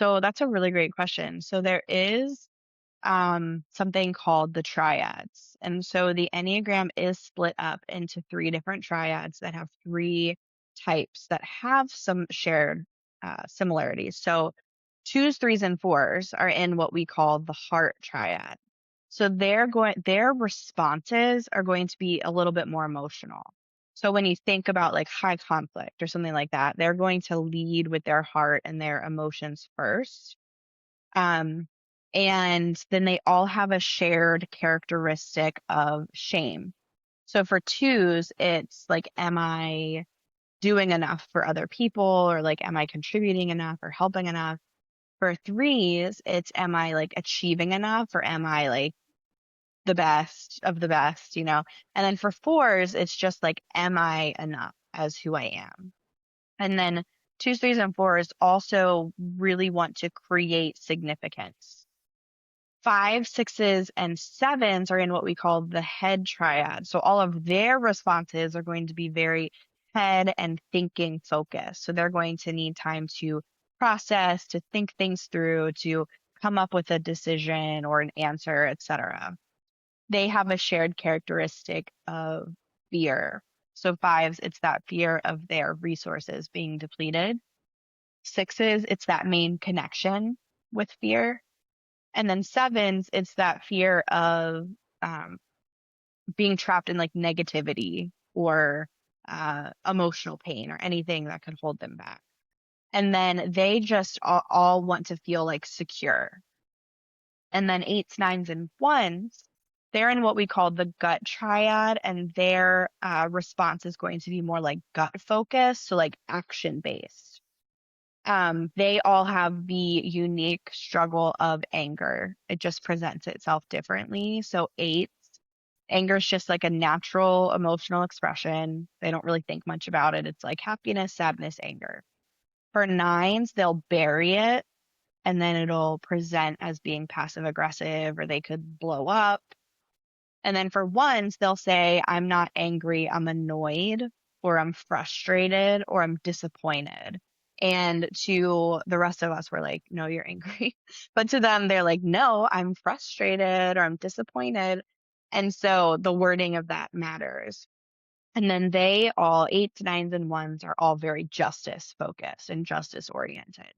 So that's a really great question. So there is something called the triads. And so the Enneagram is split up into three different triads that have three types that have some shared similarities. So twos, threes, and fours are in what we call the heart triad. So their responses are going to be a little bit more emotional. So when you think about like high conflict or something like that, they're going to lead with their heart and their emotions first. Um, and then they all have a shared characteristic of shame. So for twos, it's like, am I doing enough for other people? Or like, am I contributing enough or helping enough? For threes, it's, am I like achieving enough or am I like the best of the best? And then for fours, it's just like, am I enough as who I am? And then twos, threes, and fours also really want to create significance. Five, sixes, and sevens are in what we call the head triad. So all of their responses are going to be very head and thinking focused. So they're going to need time to process, to think things through, to come up with a decision or an answer, etc. They have a shared characteristic of fear. So fives, it's that fear of their resources being depleted. Sixes, it's that main connection with fear. And then sevens, it's that fear of um, being trapped in like negativity or emotional pain or anything that could hold them back. And then they just all want to feel like secure. And then eights, nines, and ones, they're in what we call the gut triad, and their response is going to be more like gut focused, so like action based. They all have the unique struggle of anger. It just presents itself differently. So eights, anger is just like a natural emotional expression. They don't really think much about it. It's like happiness, sadness, anger. For nines, they'll bury it and then it'll present as being passive aggressive or they could blow up. And then for ones, they'll say, I'm not angry, I'm annoyed, or I'm frustrated, or I'm disappointed. And to the rest of us, we're like, no, you're angry. But to them, they're like, no, I'm frustrated or I'm disappointed. And so the wording of that matters. And then they all, eights, nines, and ones are all very justice focused and justice oriented.